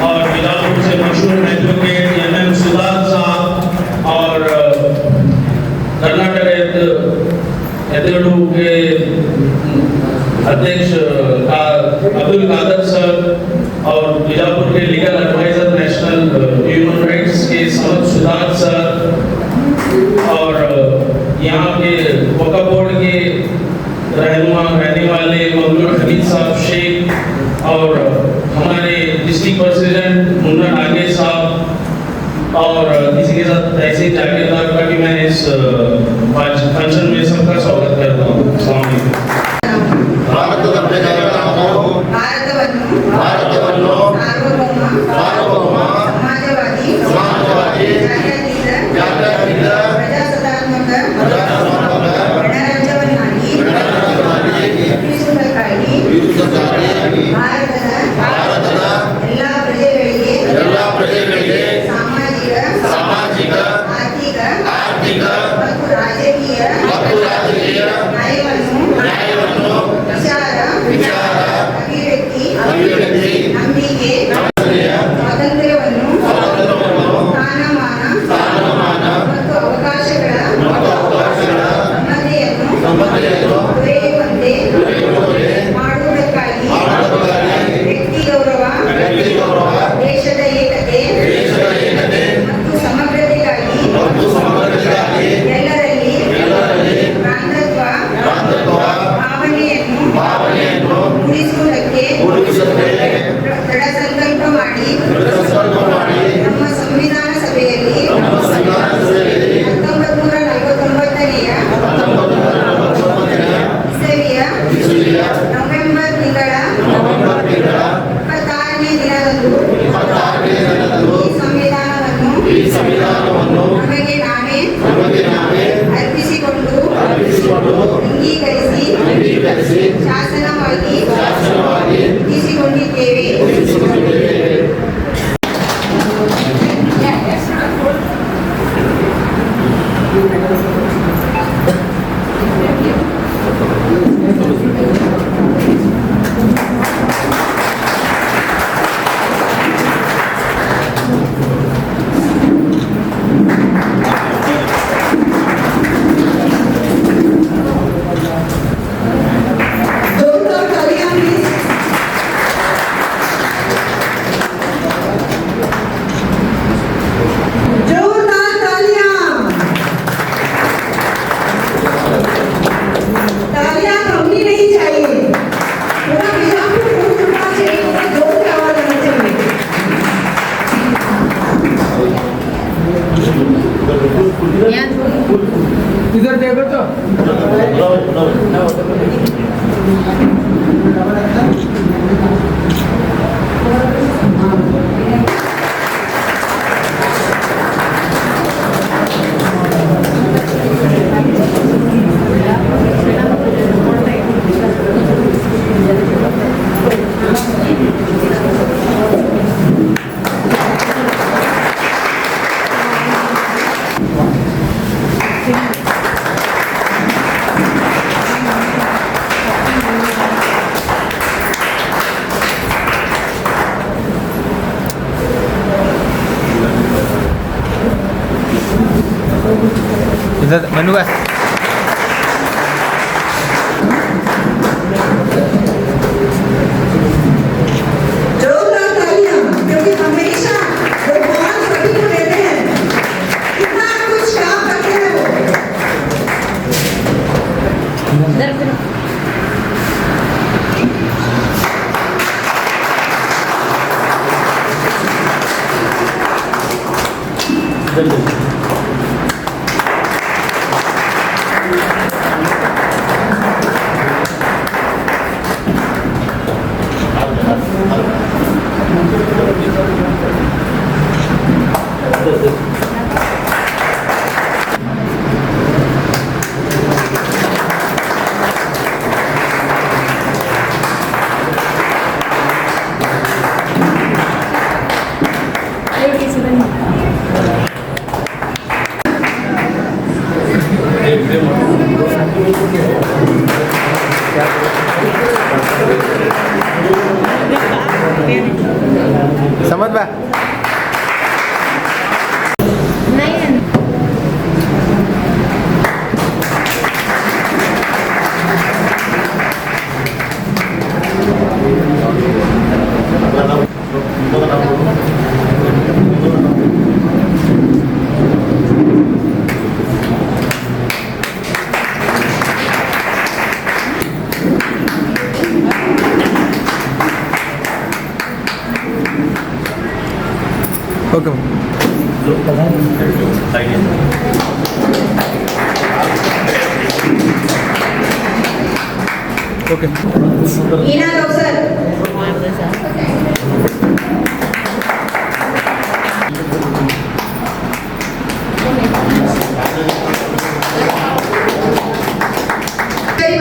और बीजापुर से मशहूर एडवोकेट MM सुधार साहब और कर्नाटक एदड़ू के अध्यक्ष अब्दुल कादर सर और बीजापुर के legal advisor national human rights के समद सुधार सर और यहाँ के वक्फ बोर्ड के रहने वाले मौलवी हमीद साहब शेख और हमारे डिस्ट्रिक्ट प्रेसिडेंट मुन्ना नागे साहब और इसी के साथ तहसील जागीरदार का भी मैं इस फंक्शन में सबका स्वागत करता हूँ। इधर देखो तो इधर मनु का ओके ईना अवसर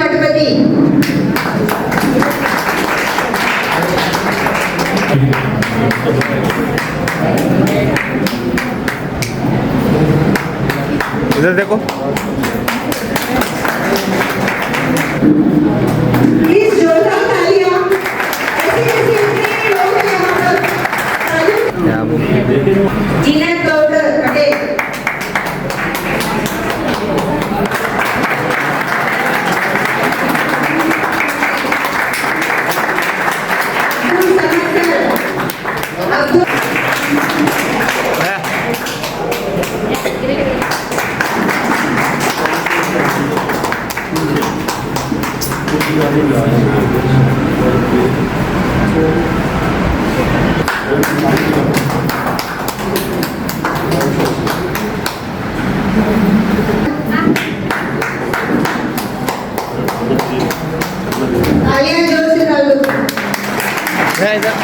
मठपति इधर देखो प्लीज जोरदार तालियां ऐसे इतने लोग हैं यहाँ पर क्या बोल जीनत गौड़ पटेल तालियां जोर से कर लो इधर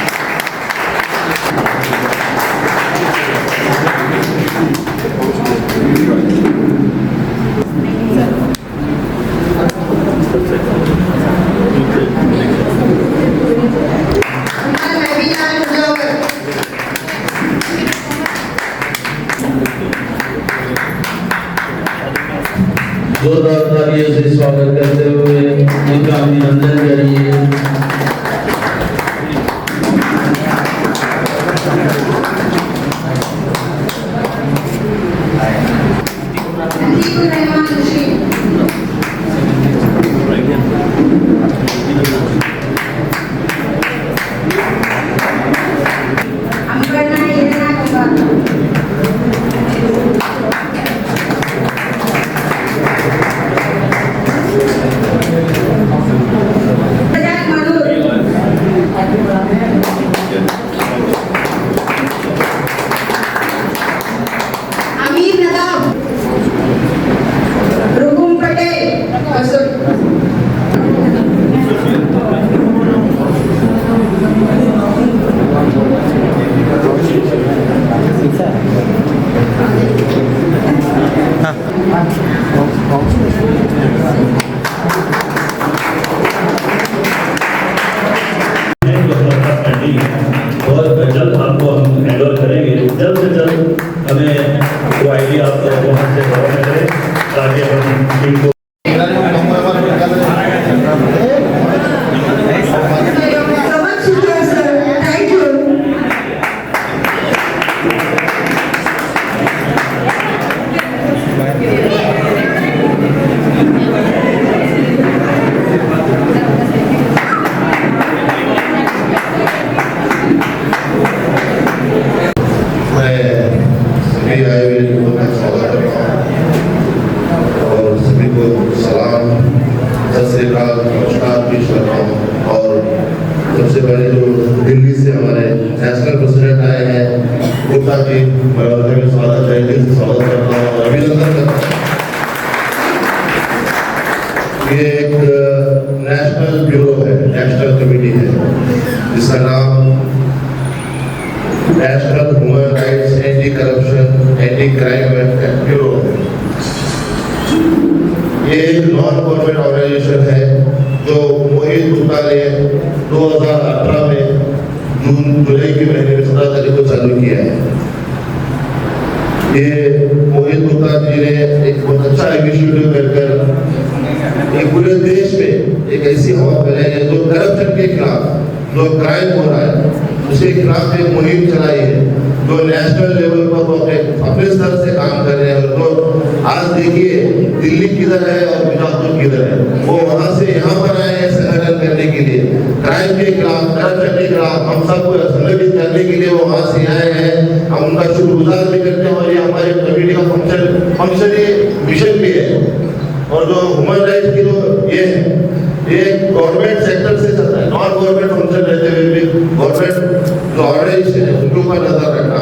जोरदार तालियों से स्वागत करते हुए उनका अभिनंदन करिए। और जल्द आपको हम हैंडओवर करेंगे, जल्द से जल्द हमें वो आईडी आप वहाँ से फॉरवर्ड करें ताकि हम टीम को सबसे पहले जो दिल्ली से हमारे नेशनल प्रेसिडेंट आए हैं गुप्ता जी, मैं उनका स्वागत है, दिल से स्वागत करता हूँ और अभिनंदन करता हूँ। ये एक नेशनल ब्यूरो है, नेशनल कमेटी है जिसका नाम national human rights anti corruption anti crime bureau है। ये एक नॉन गवर्नमेंट ऑर्गेनाइजेशन है जो मोहित गुप्ता ने 2018 में जुलाई के महीने में 17 तारीख को चालू किया है। ये मोहित गुप्ता जी ने एक बहुत अच्छा इनिशिएटिव कर एक पूरे देश में एक ऐसी हवा फैलाई है जो करप्शन के खिलाफ, जो क्राइम हो रहा है उसके खिलाफ एक मुहिम चलाई है, जो नेशनल लेवल पर वो अपने स्तर से काम कर रहे हैं। तो आज देखिए दिल्ली किधर है और बीजापुर किधर है, वो वहाँ से यहाँ पर आए हैं संगठन करने के लिए, क्राइम के खिलाफ, करप्शन के खिलाफ हम सबको संगठित करने के लिए वो वहाँ से आए हैं। हम उनका शुक्रगुजार भी करते हैं और ये हमारे कमेटी का फंक्शन मिशन भी है। और जो ह्यूमन राइट्स की जो ये गवर्नमेंट सेक्टर से चलता है, नॉन गवर्नमेंट फंक्शन रहते हुए भी गवर्नमेंट जो ऑर्गेनाइजेशन है उनके ऊपर नजर रखना,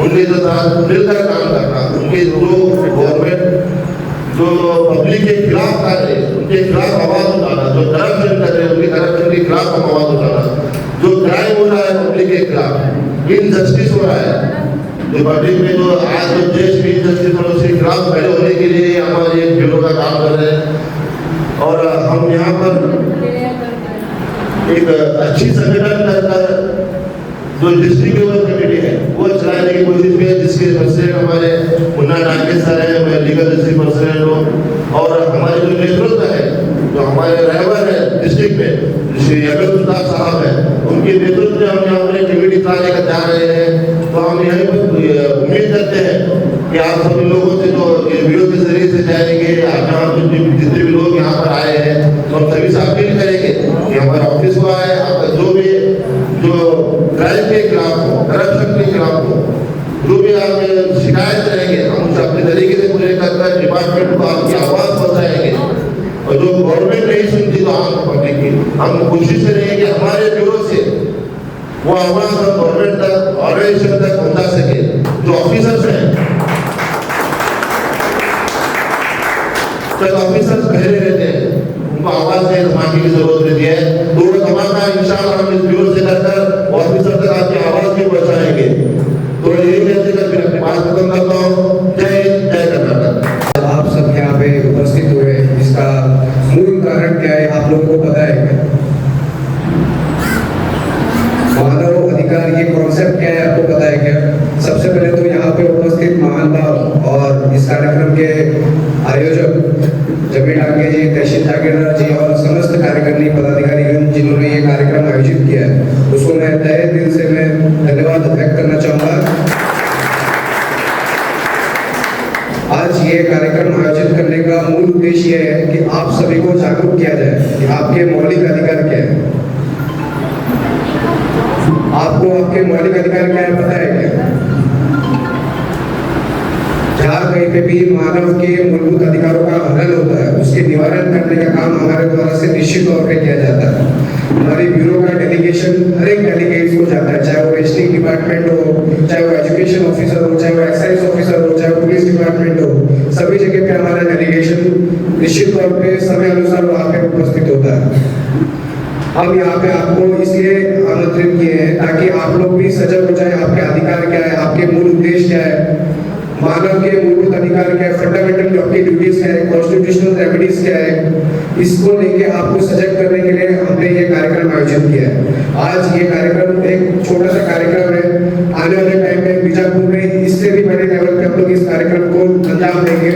उनके साथ मिलकर काम करना, उनके जो गवर्नमेंट जो पब्लिक के खिलाफ कर रहे हैं उनके खिलाफ आवाज उठाना, जो करप्शन कर रहे हैं उनके करप्शन के खिलाफ हम आवाज उठाना, जो क्राइम हो रहा है पब्लिक के खिलाफ, इनजस्टिस हो रहा है जो पब्लिक में जो आज जो देश में इनजस्टिस हो रहा है उसके खिलाफ खड़े होने के लिए हमारे एक ब्यूरो का काम कर रहे हैं। और हम यहाँ पर एक अच्छी संगठन कर जो डिस्ट्रिक्ट लेवल कमेटी है वो चलाने की कोशिश में, जिसके प्रेसिडेंट हमारे मुन्ना डांगे सर है, मैं लीगल डिस्ट्रिक्ट प्रेसिडेंट हूँ। और हमारे जो नेतृत्व है जो हमारे रहबर है डिस्ट्रिक्ट में श्री अगर साहब है, उनके नेतृत्व में हम यहाँ पर कमेटी चलाने का जा रहे हैं। तो हम यहीं पर उम्मीद करते हैं कि आप सभी लोगों से जो वीडियो के जरिए से जाएंगे, यहाँ जितने भी लोग यहाँ पर आए हैं तो हम सभी से अपील करेंगे कि हमारे ऑफिस को आए, आपका जो भी जो क्राइम के खिलाफ हो, करप्शन के खिलाफ हो, जो भी आप शिकायत करेंगे हम उसे अपने तरीके से पूरे कर डिपार्टमेंट को आपकी आवाज पहुंचाएंगे। और जो गवर्नमेंट नहीं सुनती तो आम पब्लिक की हम कोशिश करेंगे कि हमारे ब्यूरो से वो आवाज हम गवर्नमेंट तक, ऑर्गेनाइजेशन तक पहुंचा सके। जो ऑफिसर्स हैं ऑफिसर्स पहले रहते हैं उनको आवाज दबाने की जरूरत रहती है, तो वो धमाका इंशाल्लाह हम इस ब्यूरो से करकर ऑफिसर तक आपकी आवाज भी पहुंचाएंगे। तो यही कहते कर फिर अपनी बात खत्म करता हूँ। जय हिंद, जय कर्नाटक। आप सब यहाँ पे उपस्थित हुए, इसका मूल कारण क्या है आप लोगों को पता है क्या? मानव अधिकार ये कॉन्सेप्ट क्या है आपको पता है क्या? सबसे पहले तो यहाँ पे उपस्थित महान भाव और इस कार्यक्रम के आयोजक जमी डांगे जी, तहसील जागीरदार जी और समस्त कार्यकारिणी पदाधिकारी जिन्होंने ये कार्यक्रम आयोजित किया है उसको मैं तहे दिल से मैं धन्यवाद व्यक्त करना चाहूँगा। आज ये कार्यक्रम आयोजित करने का मूल उद्देश्य ये है कि आप सभी को जागरूक किया जाए कि आपके मौलिक अधिकार क्या है। आपको आपके मौलिक अधिकार क्या है पता है क्या? जहाँ कहीं पे भी मानव के मूलभूत अधिकारों का हनन होता है उसके निवारण करने का काम हमारे द्वारा से निश्चित तौर पे किया जाता है। हमारी ब्यूरो का डेलीगेशन हर एक डेलीगेट्स को जाता है, चाहे वो रेजिस्ट्रिंग डिपार्टमेंट हो, चाहे वो एजुकेशन ऑफिसर हो, चाहे वो एक्साइज ऑफिसर हो, चाहे वो पुलिस डिपार्टमेंट हो, सभी जगह पे हमारा डेलीगेशन निश्चित तौर पे समय अनुसार वहाँ पे उपस्थित होता है। हम यहाँ पे आपको इसलिए आमंत्रित किए हैं ताकि आप लोग भी सजग हो जाए, आपके अधिकार क्या है, आपके मूल उद्देश्य क्या है, मानव के मूलभूत अधिकार क्या है, फंडामेंटल आपकी ड्यूटीज क्या है, कॉन्स्टिट्यूशनल रेमेडीज क्या है, इसको लेके आपको सजग करने के लिए हमने ये कार्यक्रम आयोजित किया है। आज ये कार्यक्रम एक छोटा सा कार्यक्रम है, आने वाले टाइम में बीजापुर में इससे भी बड़े लेवल पे हम लोग इस कार्यक्रम को अंजाम देंगे।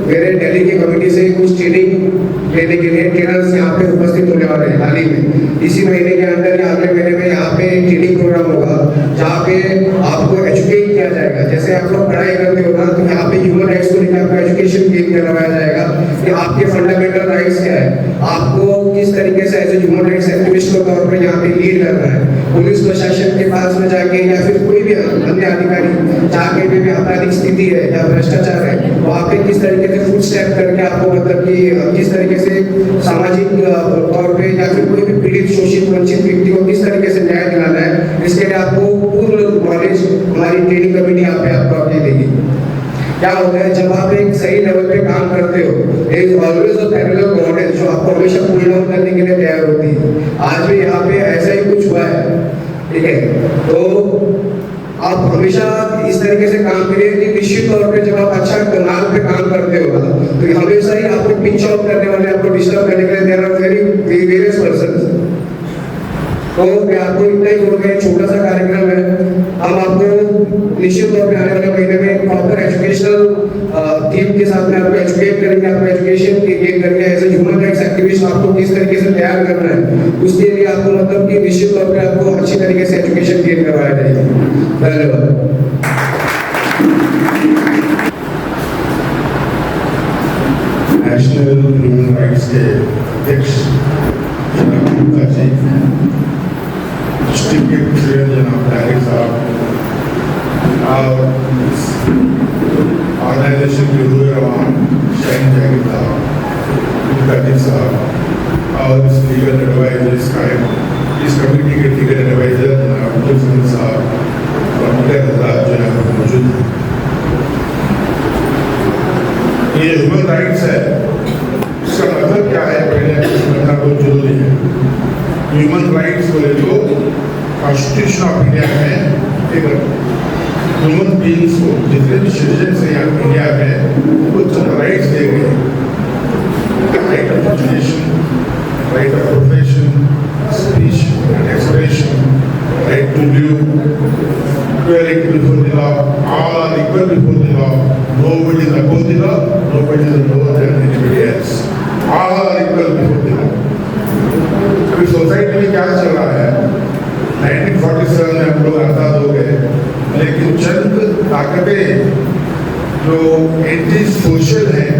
मेरे दिल्ली की कमेटी से कुछ ट्रेनिंग लेने के लिए ट्रेनर्स यहाँ पे उपस्थित होने वाले हैं हाल ही में। इसी महीने के अंदर या अगले महीने में यहाँ पे ट्रेनिंग प्रोग्राम होगा जहाँ पे आपको एजुकेट किया जाएगा। जैसे आप लोग पढ़ाई करते हो ना तो यहाँ पे ह्यूमन राइट्स को लेकर आपको एजुकेशन गेन करवाया जाएगा कि आपके फंडामेंटल राइट्स क्या है, आपको किस तरीके से as a human rights activist के तौर पर यहाँ पे लीड करना है। पुलिस प्रशासन के पास में जाके या फिर कोई भी अन्य अधिकारी जहाँ कहीं भी आपराधिक स्थिति है या भ्रष्टाचार है वहाँ पे किस तरीके से फुट स्टेप करके आपको मतलब कि किस तरीके से सामाजिक तौर पे या फिर कोई भी पीड़ित शोषित वंचित व्यक्ति को किस तरीके से न्याय दिलाना है, इसके लिए आपको पूर्ण नॉलेज हमारी ट्रेनिंग कमेटी यहाँ पे आपको आगे देगी। क्या होता है जब आप एक सही लेवल पे काम करते हो, there is always a parallel model जो आपको हमेशा पुल डाउन करने के लिए तैयार होती है। आज भी यहाँ पे ऐसा ही कुछ हुआ है, ठीक है? तो आप हमेशा इस तरीके से काम करिए कि निश्चित तौर पे जब आप अच्छा कनाल पे काम करते हो तो हमेशा ही आपको पिंच ऑफ करने वाले, आपको डिस्टर्ब करने के लिए there are very various persons. तो मैं आपको इतना ही बोलूँगा, छोटा सा कार्यक्रम है, हम आपको निश्चित तौर पे आने वाले महीने में प्रॉपर एजुकेशनल थीम के साथ में आपको एजुकेट करेंगे, आपको एजुकेशन गेन करके as a human rights activist आपको किस तरीके से तैयार करना है उसके लिए आपको मतलब कि निश्चित तौर पे आपको अच्छी तरीके से एजुकेशन गेन करवाया जाएगा। धन्यवाद। नेशनल ह्यूमन राइट्स के अध्यक्ष डिस्ट्रिक्ट के प्रेसिडेंट जनाब तारिक साहब और ऑर्गेनाइजेशन के रूए रवान शाहीन जागीरदार साहब और इस लीगल एडवाइजर्स कायम इस कमेटी के लीगल एडवाइजर अब्दुल समीद साहब और मुख्य हजरात जो है मौजूद हैं। ये ह्यूमन राइट्स है, इसका मतलब क्या है पहले समझना बहुत जरूरी है। ह्यूमन राइट्स बोले तो कॉन्स्टिट्यूशन ऑफ इंडिया में एक ह्यूमन बींग्स को, जितने भी सिटीजन है यहाँ इंडिया में, उनको चंद राइट्स दिए गए हैं। Right of education, right of profession, speech and expression, right to live, equality before the law, all are equal before the law, nobody is above the law, nobody is lower than anybody else, all are equal before the law. अभी society में क्या चल रहा है? 1947 में हम लोग आजाद हो गए, लेकिन चंद ताकतें जो एंटी सोशल हैं,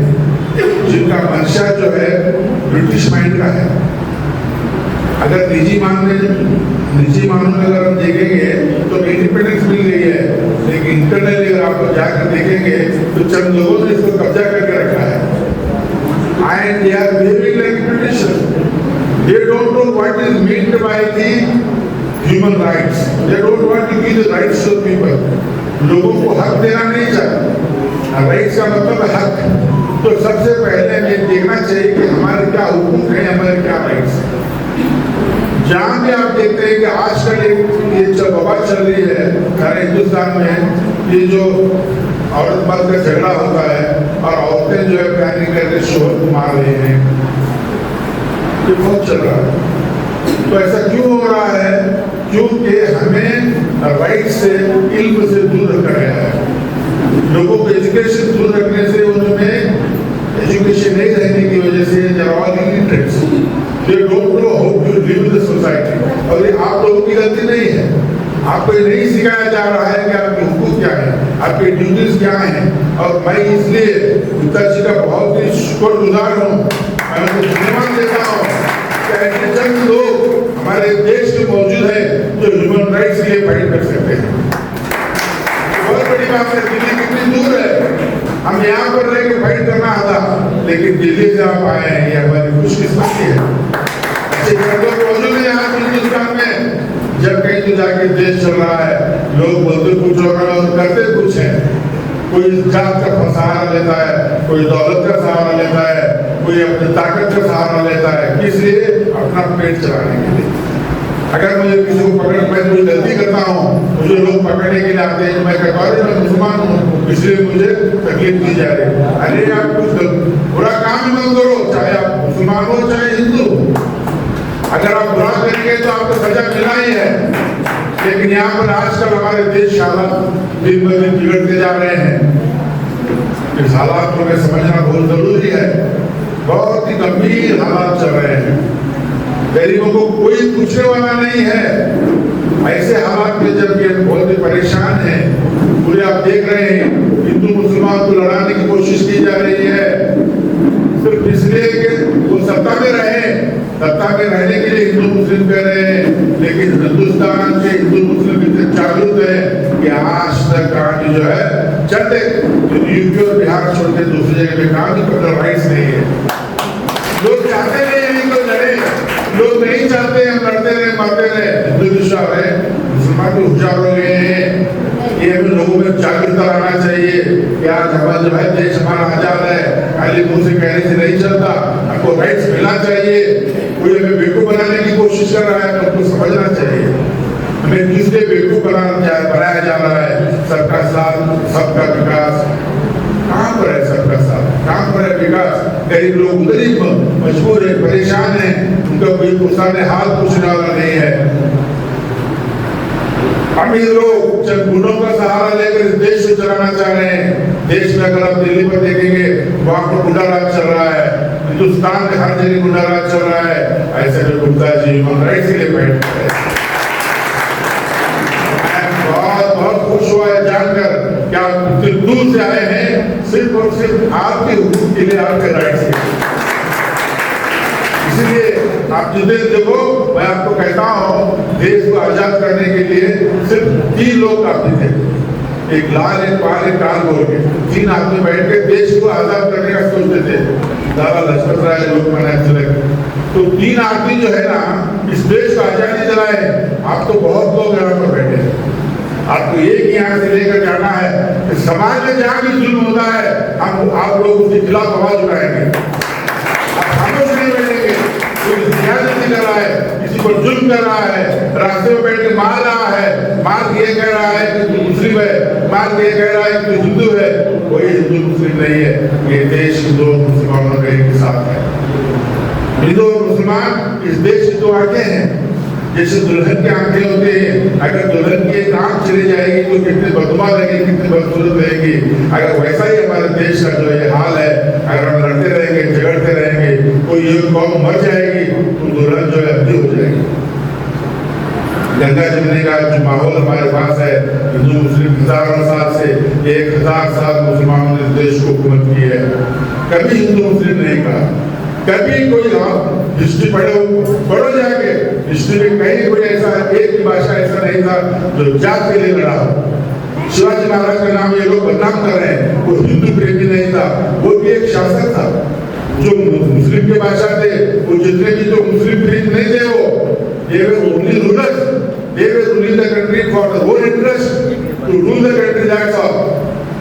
जिनका मंशा जो है ब्रिटिश माइंड का है। अगर निजी मामलों में अगर हम देखेंगे तो इंडिपेंडेंस मिल गई है, लेकिन इंटरनली अगर आप जाकर देखेंगे तो चंद लोगों ने इसको कब्जा करके रखा है। And they are behaving like Britishers. They don't know what is meant by the human rights. They don't want to give the rights to people. लोगों को हक देना नहीं चाहते। राइट्स का मतलब हक। तो सबसे पहले हमें देखना चाहिए कि हमारे क्या हुकूक है, हमारे क्या राइट्स है। जहाँ भी आप देखते हैं कि आजकल ये जो वबा चल रही है सारे हिंदुस्तान में, ये जो औरत मर्द का झगड़ा होता है और औरतें जो है प्लानिंग करके शोहर को मार रही हैं, ये बहुत चल रहा है। तो ऐसा क्यों हो रहा है? क्योंकि हमें राइट से, इल्म से दूर रखा गया है। लोगों को एजुकेशन दूर रखने से, उनमें एजुकेशन नहीं रहने की वजह से they are all illiterates. They don't know how to live in the society. और ये आप लोगों की गलती नहीं है। आपको ये नहीं सिखाया जा रहा है कि आपके हुकूक क्या है, आपके ड्यूटीज क्या हैं। और मैं इसलिए पिताजी का बहुत ही शुक्रगुजार हूँ, मैं उनको धन्यवाद देता हूँ कि ऐसे चंद लोग हमारे देश में मौजूद हैं जो ह्यूमन राइट्स के लिए फाइट कर सकते हैं। बहुत बड़ी बात है। दिल्ली कितनी दूर है, हम यहाँ पर रह के फाइट करना आता, लेकिन दिल्ली से आप आए हैं, ये हमारी खुशकिस्मती है। ऐसे लोग मौजूद हैं यहाँ हिंदुस्तान में। जब कहीं तो जाके देश चल रहा है, लोग बोलते कुछ और करते कुछ है। कोई जात का सहारा लेता है, कोई दौलत का सहारा लेता है, कोई अपनी ताकत का सहारा लेता है, किस लिए? अपना पेट चलाने के लिए। अगर मुझे किसी को पकड़, मैं कोई गलती करता हूँ, मुझे लोग पकड़ने के लिए आते हैं, मैं कहता हूँ मैं मुसलमान हूँ इसलिए मुझे तकलीफ दी जा रही है। अरे आप कुछ बुरा काम ही मत करो, चाहे आप मुसलमान हो चाहे हिंदू। अगर आप बुरा करेंगे तो आपको सजा मिलना ही है। लेकिन यहाँ पर आजकल हमारे देश हालात दिन ब दिन बिगड़ते जा रहे हैं। इस हालात को हमें समझना बहुत जरूरी है। बहुत ही गंभीर हालात चल रहे हैं, गरीबों को कोई पूछने वाला नहीं है। ऐसे हालात में जब ये बहुत ही परेशान है, पूरे आप देख रहे हैं हिंदू मुसलमान को लड़ाने की कोशिश की जा रही है, सिर्फ इसलिए कि वो सत्ता में रहे। सत्ता में रहने के लिए हिंदू मुस्लिम कह रहे हैं, लेकिन हिंदुस्तान के हिंदू मुस्लिम इतने जागरूक है कि आज तक कहानी जो है चलते यूपी और बिहार छोड़ के दूसरी जगह में कहानी पर राइट्स नहीं है। लोग चाहते नहीं तो लड़े, लोग नहीं चाहते हम लड़ते रहे, मारते रहे। हिंदू विश्वास है, मुसलमान भी होशियार हो गए हैं। ये हमें लोगों में जागरूकता लाना चाहिए कि आज हमारा जो है देश हमारा आजाद है, खाली मुंह से कहने से नहीं चलता, हमको राइट्स मिलना चाहिए। कोई हमें बेवकूफ बनाने की कोशिश कर रहा है तो हमको समझना चाहिए हमें किससे बेवकूफ बनाया जा रहा है। सबका साथ, सबका विकास, कहाँ पर है सबका साथ, कहाँ पर है विकास? गरीब लोग उधर ही मजबूर है, परेशान है, उनका कोई पुसाने हाथ पूछने वाला नहीं है। अमीर लोग जब गुंडों का सहारा लेकर इस देश को चलाना चाह रहे हैं। देश में अगर आप दिल्ली पर देखेंगे वहां पर गुंडा राज चल रहा है, हिंदुस्तान में हर जगह गुंडा राज चल रहा है। ऐसे में गुप्ता जी ह्यूमन राइट्स के लिए बैठ रहे हैं। बहुत खुश हुआ है जानकर कि आप इतनी दूर से आए हैं सिर्फ और सिर्फ आपके हुकूक के लिए, आपके राइट्स के लिए। इसलिए आप जितने देखो, मैं आपको कहता हूँ देश को आजाद करने के लिए सिर्फ 3 लोग काफी थे। एक लाल, एक पाल, एक काल बोल के 3 आदमी बैठ के देश को आजाद करने का सोचते थे। लाला लजपत राय, लोकमान्य तिलक। तो 3 आदमी जो है ना, इस देश को आजादी दिलाए। आप तो बहुत लोग यहाँ पर बैठे हैं, आपको एक यहाँ से लेकर जाना है कि समाज में जहाँ भी जुल्म होता है हम आप लोग उसके खिलाफ आवाज उठाएंगे। आप खामोश नहीं बैठेंगे। कोई जिहाद नहीं कर रहा है, किसी को जुल्म कर रहा है, रास्ते में बैठ के मार रहा है, मार ये कह रहा है कि तू मुस्लिम है, मार ये कह रहा है कि तू हिंदू है, कोई हिंदू मुस्लिम नहीं है। ये देश हिंदू और मुसलमानों का एक साथ है। हिंदू और मुसलमान इस देश की दो आंखें हैं। जैसे दुल्हन की आंखें होते हैं, अगर दुल्हन की एक आंख चली जाएगी तो कितनी बदनुमा रहेगी, कितनी बदसूरत रहेगी। अगर वैसा ही हमारे देश का जो ये हाल है, अगर हम लड़ते रहेंगे, झगड़ते रहेंगे, कोई ये कौम मर जाएगी तो दुल्हन जो है अंधी हो जाएगी। गंगा जमने का जो माहौल हमारे पास है, हिंदू मुस्लिम हजारों साल से 1000 साल मुसलमानों ने देश को हुकूमत की है। कभी हिंदू मुस्लिम नहीं कहा, कभी कोई हिस्ट्री पढ़ो जाके, हिस्ट्री में कहीं कोई ऐसा एक भी भाषा ऐसा नहीं था जो जात के लिए लड़ा हो। शिवाजी महाराज का नाम ये लोग बदनाम कर रहे हैं, वो हिंदू प्रेमी नहीं था, वो भी एक शासक था। जो मुस्लिम के भाषा थे वो जितने भी तो मुस्लिम प्रेमी नहीं थे, वो they were only rulers, they were ruling the country for the whole interest to rule the country, that's all।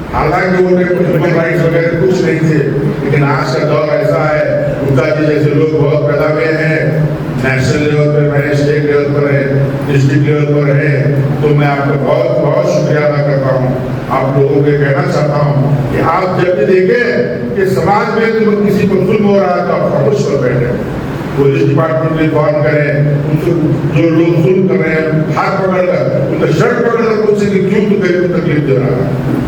हालांकि वो ह्यूमन राइट्स वगैरह कुछ नहीं थे, लेकिन आज का दौर ऐसा है, गुप्ता जी जैसे लोग बहुत पैदा हुए हैं, नेशनल लेवल पर है, स्टेट लेवल पर है, डिस्ट्रिक्ट लेवल पर है, तो मैं आपका बहुत बहुत शुक्रिया अदा करता हूँ। आप लोगों को कहना चाहता हूँ कि आप जब भी देखें कि समाज में किसी को जुल्म हो रहा है तो आप खामोश कर बैठे, पुलिस डिपार्टमेंट रिफॉर्म करें, उनको जो लोग जुल्म कर रहे हैं हाथ पकड़कर, उनका शर्ट पकड़कर पूछे कि क्यों तुम तकलीफ दे रहा है।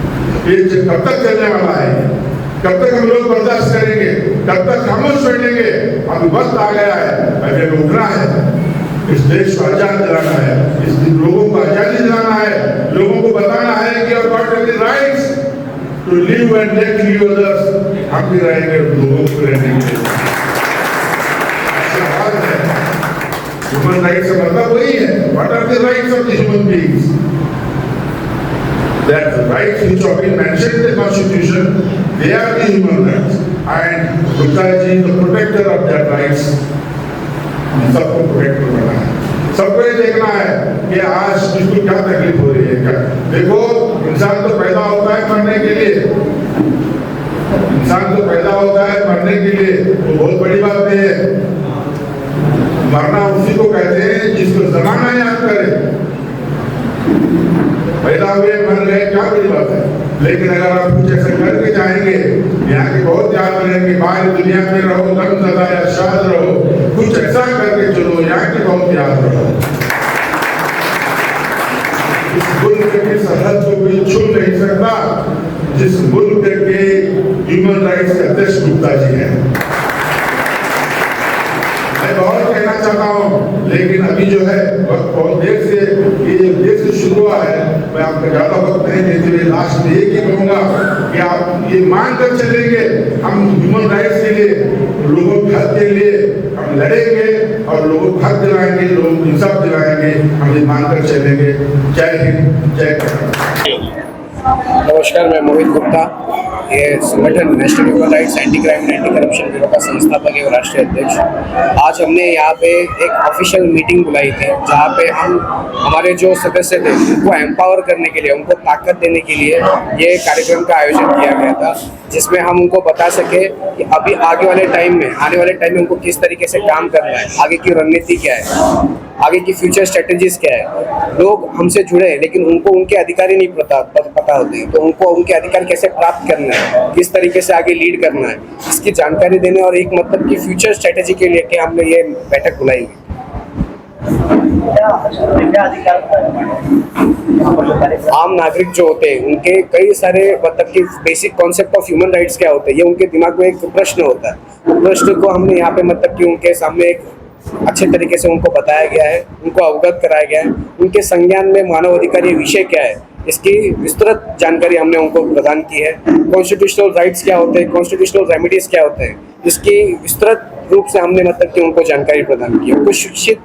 ये कब तक चलने वाला है? कब तक हम लोग बर्दाश्त करेंगे? कब तक खामोश बैठेंगे? अभी वक्त आ गया है, अभी उठना है, इस देश को आजाद दिलाना है, इस लोगों को आजादी दिलाना है, लोगों को बताना है कि और got the rights to live and let live others. हम भी रहेंगे लोगों को रहने के लिए। ह्यूमन राइट्स का मतलब वही है, what are the rights of the human beings? That the rights which have been mentioned in the Constitution, they are the human rights, and Gupta ji is the protector of that rights। हम सबको protect करना है, सबको ये देखना है कि आज किसको क्या तकलीफ हो रही है। क्या देखो, इंसान तो पैदा होता है मरने के लिए, इंसान तो पैदा होता है मरने के लिए, तो बहुत बड़ी बात नहीं है। मरना उसी को कहते हैं जिसको जमाना याद करे। पैदा हुए मर गए क्या बड़ी बात है, लेकिन अगर आप कुछ ऐसा करके जाएंगे, यहाँ के बहुत याद रहेंगे, बाहर दुनिया में रहो, गम ज़दा या शाद रहो, कुछ ऐसा करके चलो, यहाँ की बहुत याद रहो। इस मुल्क की सरहद को कोई छू नहीं सकता जिस मुल्क के ह्यूमन राइट्स के अध्यक्ष गुप्ता जी हैं। मैं बहुत कहना चाहता हूँ, लेकिन अभी जो है वक्त बहुत देर से शुरू हुआ है। मैं आपको ज्यादा वक्त नहीं देते हुए लास्ट में एक ही कहूँगा कि आप ये मानकर चलेंगे, हम ह्यूमन राइट्स के लिए, लोगों के हक के लिए हम लड़ेंगे और लोगों को हक दिलाएंगे, लोगों को इंसाफ दिलाएंगे, हम ये मानकर चलेंगे। जय हिंद, जय भारत। नमस्कार, मैं मोहित गुप्ता, ये संगठन national human rights anti crime anti corruption bureau का संस्थापक एवं राष्ट्रीय अध्यक्ष। आज हमने यहाँ पे एक ऑफिशियल मीटिंग बुलाई थी, जहाँ पे हम हमारे जो सदस्य थे उनको एम्पावर करने के लिए, उनको ताकत देने के लिए ये कार्यक्रम का आयोजन किया गया था, जिसमें हम उनको बता सके कि अभी आने वाले टाइम में उनको किस तरीके से काम करना है, आगे की रणनीति क्या है, आगे की फ्यूचर स्ट्रेटेजीज क्या है। लोग हमसे जुड़े हैं लेकिन उनको उनके अधिकार ही नहीं पता होते हैं, तो उनको उनके अधिकार कैसे प्राप्त करना है, किस तरीके से आगे लीड करना है, इसकी जानकारी देने और एक मतलब की फ्यूचर स्ट्रेटेजी के लिए कि हमने ये बैठक बुलाई है। आम नागरिक जो होते हैं उनके कई सारे मतलब कि basic concept of human rights क्या होते हैं, ये उनके दिमाग में एक प्रश्न होता है। प्रश्न को हमने यहाँ पे मतलब कि उनके सामने एक अच्छे तरीके से उनको बताया गया है, उनको अवगत कराया गया है। उनके संज्ञान में मानव अधिकार ये विषय क्या है, इसकी विस्तृत जानकारी हमने उनको प्रदान की है। कॉन्स्टिट्यूशनल राइट्स क्या होते हैं, कॉन्स्टिट्यूशनल रेमेडीज क्या होते हैं, इसकी विस्तृत रूप से हमने मतलब कि उनको जानकारी प्रदान की है। उनको शिक्षित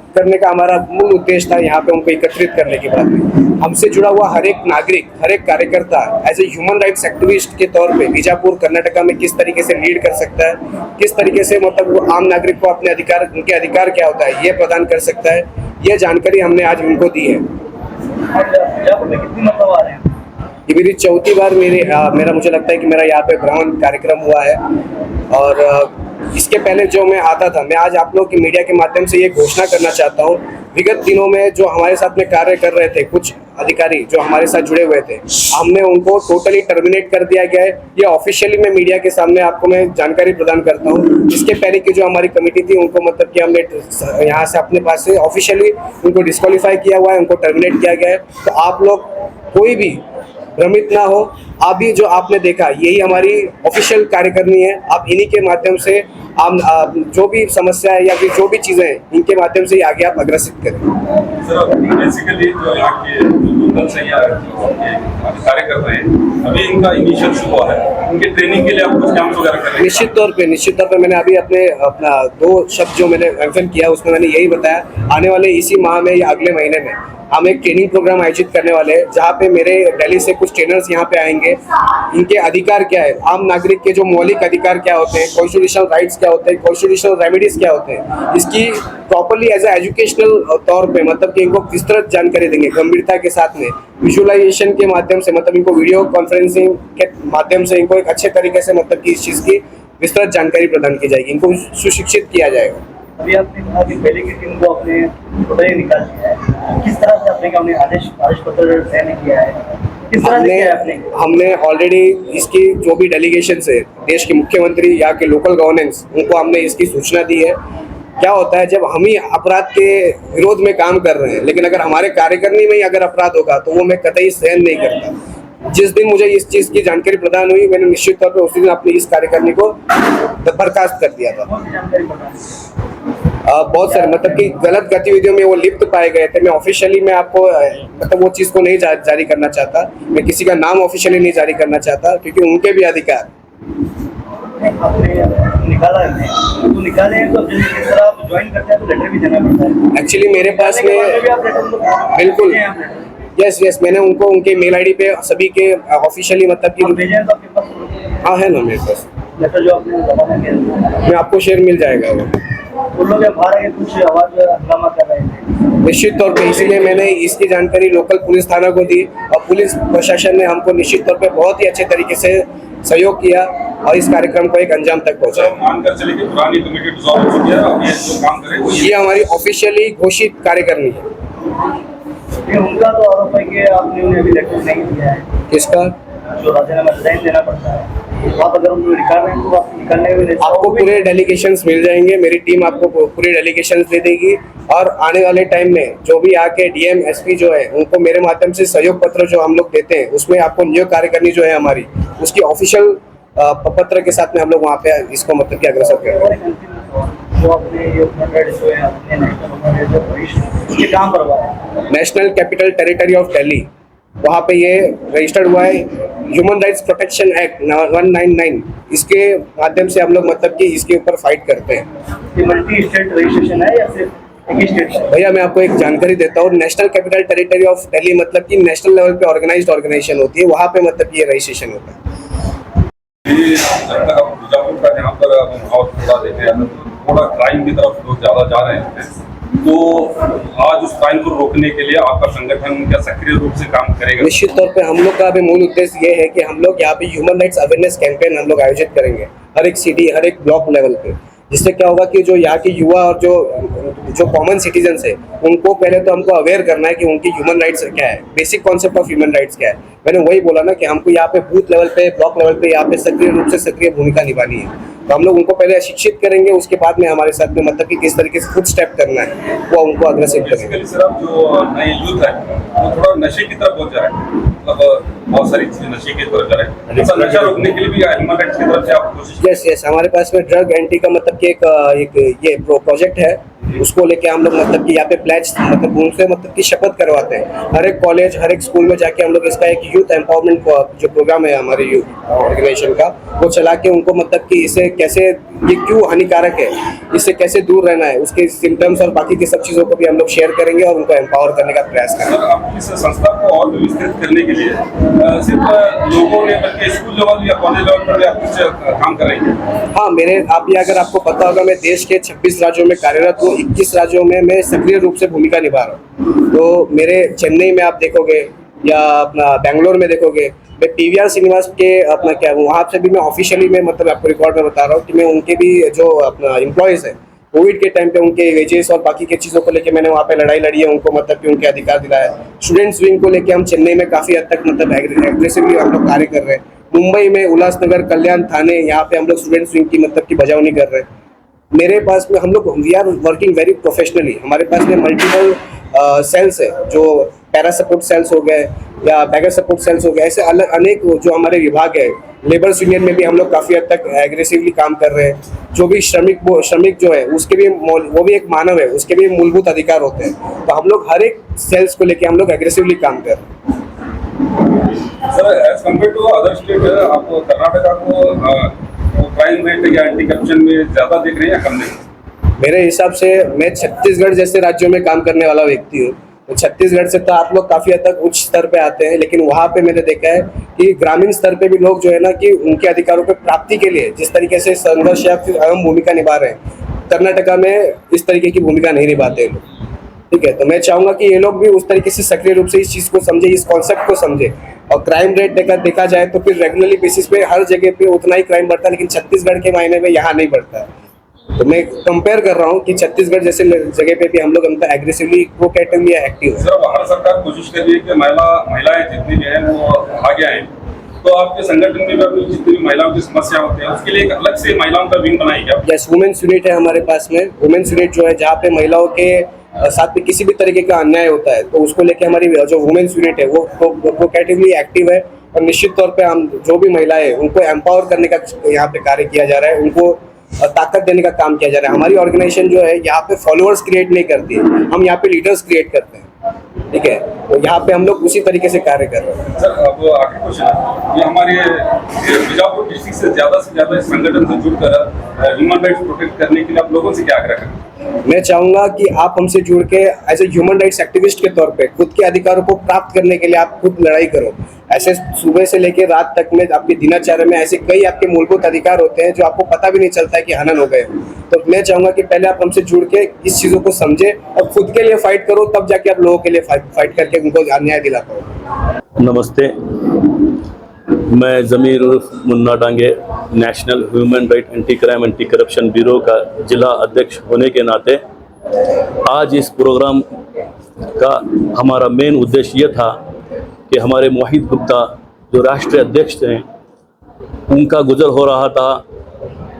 करने का हमारा मूल उद्देश्य था यहाँ पे उनको एकत्रित करने की बात में। हमसे जुड़ा हुआ हर एक नागरिक, हर एक कार्यकर्ता as a human rights activist के तौर पे बीजापुर कर्नाटका में किस तरीके से लीड कर सकता है, किस तरीके से मतलब वो आम नागरिक को अपने अधिकार, उनके अधिकार क्या होता है ये प्रदान कर सकता है, ये जानकारी हमने आज उनको दी है। ये मेरी चौथी बार मेरा मुझे लगता है कि मेरा यहाँ पे भ्रमण कार्यक्रम हुआ है। और इसके पहले जो मैं आता था, मैं आज आप लोग की मीडिया के माध्यम से ये घोषणा करना चाहता हूँ, विगत दिनों में जो हमारे साथ में कार्य कर रहे थे कुछ अधिकारी जो हमारे साथ जुड़े हुए थे, हमने उनको टोटली टर्मिनेट कर दिया गया है। ये ऑफिशियली मैं मीडिया के सामने आपको मैं जानकारी प्रदान करता हूँ। इसके पहले की जो हमारी कमेटी थी उनको मतलब कि हमने यहाँ से अपने पास से ऑफिशियली उनको डिस्क्वालीफाई किया हुआ है, उनको टर्मिनेट किया गया है। तो आप लोग कोई भी भ्रमित ना हो, अभी जो आपने देखा यही हमारी ऑफिशियल कार्यकारिणी है। आप इन्हीं के माध्यम से आप जो भी समस्या है या फिर जो भी चीज़ें हैं इनके माध्यम से आगे आप अग्रसित करें। सर बेसिकली जो यहाँ के दल से कार्य कर रहे हैं, अभी इनका इनिशियल शुरू हुआ है, इनके ट्रेनिंग के लिए आप कुछ कैंप वगैरह कर रहे हैं? निश्चित तौर पे मैंने अभी अपना 2 शब्द जो मैंने मेंशन किया उसमें मैंने यही बताया, आने वाले इसी माह में या अगले महीने में हम एक ट्रेनिंग प्रोग्राम आयोजित करने वाले हैं, जहाँ पे मेरे दिल्ली से कुछ ट्रेनर्स यहाँ पे आएंगे। इनके अधिकार क्या है, आम नागरिक के जो मौलिक अधिकार क्या होते हैं, कॉन्स्टिट्यूशनल राइट्स क्या होते हैं, कॉन्स्टिट्यूशनल रेमेडीज क्या होते हैं, इसकी प्रॉपरली एज ए एजुकेशनल तौर पे मतलब कि इनको विस्तृत जानकारी देंगे गंभीरता के साथ में, विजुअलाइजेशन के माध्यम से, मतलब इनको वीडियो कॉन्फ्रेंसिंग के माध्यम से इनको एक अच्छे तरीके से मतलब कि इस चीज़ की विस्तृत जानकारी प्रदान की जाएगी, इनको सुशिक्षित किया जाएगा। अभी आपने कहा कि पहले की टीम को आपने टोटली निकाल दिया है, किस तरह से आपने आदेश पत्र साइन किया है, किस तरह से किया है आपने? हमने ऑलरेडी इसकी जो भी डेलीगेशन है, देश के मुख्यमंत्री, यहाँ के लोकल गवर्नेंस, उनको हमने इसकी सूचना दी है। क्या होता है जब हम ही अपराध के विरोध में काम कर रहे हैं, लेकिन अगर हमारे कार्यकारिणी में ही अगर अपराध होगा तो वो मैं कतई सहन नहीं करता। जिस दिन मुझे इस चीज़ की जानकारी प्रदान हुई, मैंने निश्चित तौर पर उसी दिन अपनी इस कार्यकारिणी को बर्खास्त कर दिया था। बहुत सारे मतलब कि गलत गतिविधियों में वो लिप्त पाए गए थे। मैं ऑफिशियली मैं आपको मतलब वो चीज़ को नहीं जारी करना चाहता, मैं किसी का नाम ऑफिशियली नहीं जारी करना चाहता, क्योंकि उनके भी अधिकार। निकाला है तो निकाले हैं, तो जिस तरह आप ज्वाइन करते हैं तो लेटर भी देना पड़ता है। एक्चुअली मेरे पास में बिल्कुल यस मैंने उनको उनके मेल आईडी पे सभी के ऑफिशियली मतलब कि हाँ है ना मेरे पास लेटर जो आपने जमा किया, मैं आपको शेयर मिल जाएगा वो लोग बाहर आके कुछ आवाज हंगामा कर रहे थे। निश्चित तौर पे इसीलिए मैंने इसकी जानकारी लोकल पुलिस थाना को दी और पुलिस प्रशासन ने हमको निश्चित तौर पे बहुत ही अच्छे तरीके से सहयोग किया और इस कार्यक्रम को एक अंजाम तक पहुंचाया। मानकर चले कि पुरानी कमेटी डिसॉल्व हो चुकी है, अब ये जो काम करे ये हमारी ऑफिशियली घोषित कार्यकारिणी है। उनका तो आरोप है कि आपने उन्हें अभी लेटर नहीं दिया है। किसका? जो राजीनामा रिजाइन देना पड़ता है, आप अगर उनको निकाल रहे हैं तो आप निकालने में आपको पूरे डेलीगेशंस मिल जाएंगे, मेरी टीम आपको पूरे डेलीगेशंस दे देगी और आने वाले टाइम में जो भी आके डीएम एसपी जो है उनको मेरे माध्यम से सहयोग पत्र जो हम लोग देते हैं उसमें आपको नियोग कार्यकारिणी जो है हमारी उसकी ऑफिशियल पत्र के साथ में हम लोग वहाँ पे इसको मतलब कि अग्रसर करेंगे। National capital territory of Delhi, वहाँ पे ये रजिस्टर्ड हुआ है। ह्यूमन राइट्स प्रोटेक्शन एक्ट 199, इसके माध्यम से हम लोग मतलब कि इसके ऊपर फाइट करते हैं। ये मल्टी स्टेट रजिस्ट्रेशन है या सिर्फ एक स्टेट? भैया मैं आपको एक जानकारी देता हूँ, national capital territory of Delhi मतलब कि नेशनल लेवल पे ऑर्गेनाइज्ड ऑर्गेनाइजेशन होती है, वहाँ पे मतलब ये रजिस्ट्रेशन होता है। जब तक हम बीजापुर का जहाँ पर माहौल थोड़ा देते हैं, थोड़ा क्राइम की तरफ लोग ज़्यादा जा रहे हैं, तो आज उस क्राइम को रोकने के लिए आपका संगठन क्या सक्रिय रूप से काम करेगा? निश्चित तौर पे हम लोग का अभी मूल उद्देश्य ये है कि हम लोग यहाँ पे ह्यूमन राइट्स अवेयरनेस कैंपेन हम लोग आयोजित करेंगे हर एक सिटी, हर एक ब्लॉक लेवल पे, जिससे क्या होगा कि जो यहाँ के युवा और जो कॉमन सिटीजन्स है उनको पहले तो हमको अवेयर करना है कि उनकी ह्यूमन राइट्स क्या है, basic concept of human rights क्या है। मैंने वही बोला ना कि हमको यहाँ पे बूथ लेवल पे, ब्लॉक लेवल पे यहाँ पे सक्रिय रूप से सक्रिय भूमिका निभानी है। तो हम लोग उनको पहले शिक्षित करेंगे, उसके बाद में हमारे साथ में मतलब कि किस तरीके से फुट स्टेप करना है वो उनको अग्रसित करेंगे। सर अब जो नए यूथ है वो थोड़ा नशे की तरफ बहुत जा रहे हैं, मतलब बहुत सारी चीजें नशे की तरफ जा रहे हैं, तो नशा रोकने के लिए भी ह्यूमन राइट्स की तरफ से आप कोशिश? यस हमारे पास में ड्रग एंटी का मतलब कि एक ये प्रोजेक्ट है उसको लेके हम लोग मतलब कि यहाँ पे प्लेज मतलब उनसे मतलब कि शपथ करवाते हैं। हर एक कॉलेज हर एक स्कूल में जाके हम लोग इसका एक यूथ एम्पावरमेंट जो प्रोग्राम है हमारे यूथ ऑर्गेनाइजेशन का, वो चला के उनको मतलब कि इसे कैसे, ये क्यों हानिकारक है, इससे कैसे दूर रहना है, उसके सिम्टम्स और बाकी की सब चीज़ों को भी हम लोग शेयर करेंगे और उनको एम्पावर करने का प्रयास करेंगे। सर, आप इस संस्था को और भी विस्तृत करने के लिए सिर्फ लोगों ने बल्कि स्कूल लेवल या कॉलेज लेवल पर आप कुछ काम करेंगे? हाँ, अगर आपको पता होगा, मैं देश के 26 राज्यों में कार्यरत हूँ। 21 राज्यों में मैं सक्रिय रूप से भूमिका निभा रहा हूँ। तो मेरे चेन्नई में आप देखोगे या अपना बेंगलोर में देखोगे, मैं PVR श्रीनिवास के अपना क्या वहाँ से भी मैं ऑफिशियली में मतलब आपको रिकॉर्ड में बता रहा हूँ कि मैं उनके भी जो अपना एम्प्लॉयज़ है, कोविड के टाइम पे उनके वेजेस और बाकी की चीज़ों को लेके मैंने वहाँ पे लड़ाई लड़ी है, उनको मतलब कि उनके अधिकार दिलाया। स्टूडेंट्स विंग को लेके हम चेन्नई में काफ़ी हद तक मतलब एग्रेसिवली हम लोग कार्य कर रहे हैं। मुंबई में उल्लासनगर, कल्याण, थाने, यहाँ पे हम लोग स्टूडेंट्स विंग की मतलब की बजावनी कर रहे हैं। मेरे पास में हम लोग we are working very professionally. हमारे पास में मल्टीपल सेल्स है, जो पैरा सपोर्ट सेल्स हो गए या बैगर सपोर्ट सेल्स हो गए, ऐसे अलग अनेक जो हमारे विभाग है। लेबर्स यूनियन में भी हम लोग काफ़ी हद तक एग्रेसिवली काम कर रहे हैं। जो भी श्रमिक जो है उसके भी वो भी एक मानव है, उसके भी मूलभूत अधिकार होते हैं। तो हम लोग हर एक सेल्स को लेके हम लोग एग्रेसिवली काम कर रहे हैं। Sir, as compare to other state, आप कर्नाटका को क्राइम रेट या एंटी करप्शन में ज़्यादा देख रहे हैं या कम नहीं? मेरे हिसाब से मैं छत्तीसगढ़ जैसे राज्यों में काम करने वाला व्यक्ति हूँ। तो छत्तीसगढ़ से तो आप लोग काफ़ी हद तक उच्च स्तर पे आते हैं, लेकिन वहाँ पे मैंने देखा है कि ग्रामीण स्तर पे भी लोग जो है ना कि उनके अधिकारों पे प्राप्ति के लिए जिस तरीके से संघर्ष या फिर अहम भूमिका निभा रहे हैं, कर्नाटका में इस तरीके की भूमिका नहीं निभाते लोग। ठीक है, तो मैं चाहूँगा कि ये लोग भी उस तरीके से सक्रिय रूप से इस चीज़ को समझे, इस कॉन्सेप्ट को समझे। और क्राइम रेट देखा जाए तो फिर रेगुलरली बेसिस पे हर जगह पे उतना ही क्राइम बढ़ता है, लेकिन छत्तीसगढ़ के मायने में यहाँ नहीं बढ़ता है। तो मैं कंपेयर कर रहा हूँ कि छत्तीसगढ़ जैसे जगह पे भी हम लोग मतलब एग्रेसिवली प्रोएक्टिवली एक्टिव है। सर, भारत सरकार कोशिश कर रही है कि महिलाएं जितनी भी हैं वो आगे आए। तो आपके संगठन में भी अपनी जितनी भी महिलाओं की समस्या होती है उसके लिए एक अलग से महिलाओं का विंग बनाई क्या? यस, वुमेन्स यूनिट है हमारे पास में। वुमेन्स यूनिट जो है जहाँ पे महिलाओं के साथ में किसी भी तरीके का अन्याय होता है, तो उसको लेके हमारी जो वुमेन्स यूनिट है वो प्रोएक्टिवली एक्टिव है। और निश्चित तौर पे हम जो भी महिलाएं उनको एम्पावर करने का यहाँ पे कार्य किया जा रहा है, उनको ताकत देने का काम किया जा रहा है। हमारी ऑर्गेनाइजेशन जो है यहाँ पे फॉलोअर्स क्रिएट नहीं करती है, हम यहाँ पे लीडर्स क्रिएट करते हैं। ठीक है, तो यहाँ पे हम लोग उसी तरीके से कार्य कर रहे हैं। सर, अब आखिरी क्वेश्चन है, ये हमारे बीजापुर डिस्ट्रिक्ट से ज़्यादा इस संगठन से जुड़कर ह्यूमन राइट्स प्रोटेक्ट करने के लिए आप लोगों से क्या आग्रह करें? मैं चाहूँगा कि आप हमसे जुड़ के as a human rights activist के तौर पे खुद के अधिकारों को प्राप्त करने के लिए आप खुद लड़ाई करो। ऐसे सुबह से लेकर रात तक में आपकी दिनचर्या में ऐसे कई आपके मूलभूत अधिकार होते हैं जो आपको पता भी नहीं चलता है कि हनन हो गए। तो मैं चाहूँगा कि पहले आप हमसे जुड़ के इस चीज़ों को समझे और खुद के लिए फाइट करो, तब जाके आप लोगों के लिए फाइट करके उनको न्याय दिला पाओ। नमस्ते, मैं ज़मीर उर्फ Munna Dange, national human right anti crime anti corruption bureau का जिला अध्यक्ष होने के नाते आज इस प्रोग्राम का हमारा मेन उद्देश्य ये था कि हमारे मोहित गुप्ता जो राष्ट्रीय अध्यक्ष थे, उनका गुजर हो रहा था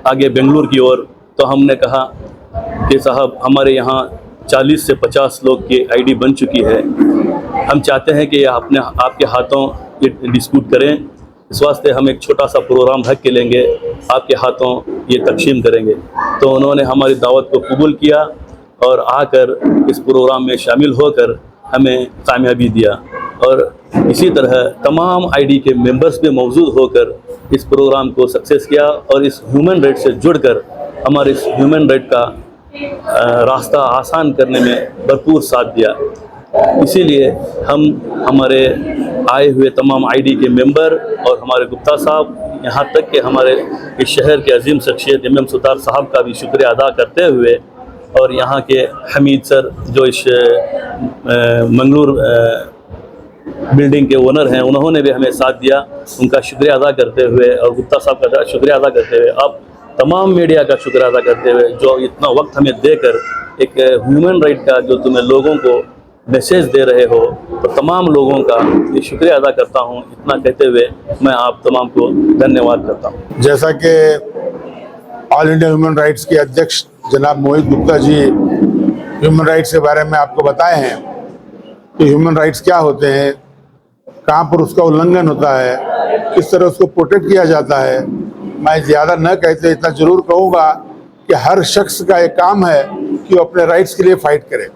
आगे बेंगलुरु की ओर। तो हमने कहा कि साहब, हमारे यहाँ 40 से 50 लोग की आईडी बन चुकी है, हम चाहते हैं कि आपके हाथों ये डिस्ट्रीब्यूट करें। इस वास्ते हम एक छोटा सा प्रोग्राम रख के लेंगे, आपके हाथों ये तकसीम करेंगे। तो उन्होंने हमारी दावत को कबूल किया और आकर इस प्रोग्राम में शामिल होकर हमें कामयाबी दिया। और इसी तरह तमाम आईडी के मेंबर्स भी मौजूद होकर इस प्रोग्राम को सक्सेस किया और इस ह्यूमन राइट से जुड़कर हमारे इस ह्यूमन राइट का रास्ता आसान करने में भरपूर साथ दिया। इसीलिए हम हमारे आए हुए तमाम आईडी के मेंबर और हमारे गुप्ता साहब, यहाँ तक कि हमारे इस शहर के अजीम शख्सियत MM सुतार साहब का भी शुक्रिया अदा करते हुए, और यहाँ के हमीद सर जो इस मंगलूर बिल्डिंग के ओनर हैं, उन्होंने भी हमें साथ दिया, उनका शुक्रिया अदा करते हुए और गुप्ता साहब का शुक्रिया अदा करते हुए, अब तमाम मीडिया का शुक्रिया अदा करते हुए जो इतना वक्त हमें देकर एक ह्यूमन राइट का जो तुम्हें लोगों को मैसेज दे रहे हो, तो तमाम लोगों का ये शुक्रिया अदा करता हूँ। इतना कहते हुए मैं आप तमाम को धन्यवाद करता हूँ। जैसा कि ऑल इंडिया ह्यूमन राइट्स के अध्यक्ष जनाब मोहित गुप्ता जी ह्यूमन राइट्स के बारे में आपको बताए हैं कि ह्यूमन राइट्स क्या होते हैं, कहाँ पर उसका उल्लंघन होता है, किस तरह उसको प्रोटेक्ट किया जाता है। मैं ज़्यादा न कहते इतना ज़रूर कहूँगा कि हर शख्स का एक काम है कि वो अपने राइट्स के लिए फाइट करें।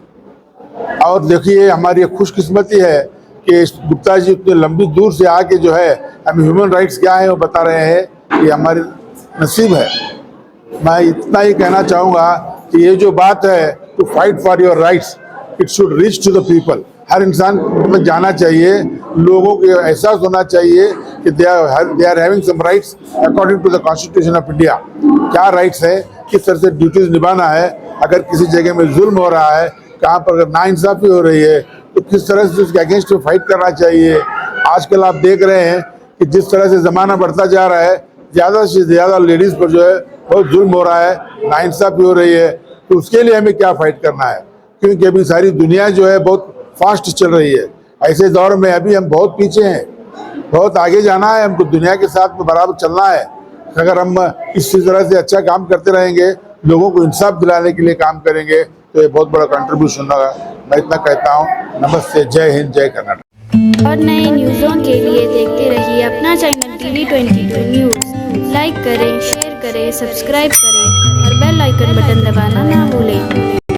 और देखिए हमारी खुशकिस्मती है कि गुप्ता जी उतने लंबी दूर से आके जो है हमें ह्यूमन राइट्स क्या है वो बता रहे हैं, ये हमारी नसीब है। मैं इतना ही कहना चाहूँगा कि ये जो बात है to fight for your rights, it should reach to the people. हर इंसान में जाना चाहिए, लोगों को एहसास होना चाहिए कि they are having some rights according to the constitution of India. क्या राइट्स है, किस तरह से ड्यूटीज निभाना है, अगर किसी जगह में जुल्म हो रहा है, कहाँ पर अगर नाइंसाफी हो रही है तो किस तरह से उसके अगेंस्ट फाइट करना चाहिए। आजकल आप देख रहे हैं कि जिस तरह से ज़माना बढ़ता जा रहा है, ज़्यादा से ज़्यादा लेडीज़ पर जो है बहुत जुल्म हो रहा है, नाइंसाफी हो रही है, तो उसके लिए हमें क्या फाइट करना है, क्योंकि अभी सारी दुनिया जो है बहुत फास्ट चल रही है। ऐसे दौर में अभी हम बहुत पीछे हैं, बहुत आगे जाना है, हमको दुनिया के साथ में बराबर चलना है। अगर हम इसी तरह से अच्छा काम करते रहेंगे, लोगों को इंसाफ दिलाने के लिए काम करेंगे, तो ये बहुत बड़ा कंट्रीब्यूशन होगा। मैं इतना कहता हूँ। नमस्ते, जय हिंद, जय कर्नाटक। और नए न्यूज़ों के लिए देखते रहिए अपना चैनल TV22 न्यूज़। लाइक करें, शेयर करें, सब्सक्राइब करें और बेल आइकन बटन दबाना ना भूलें।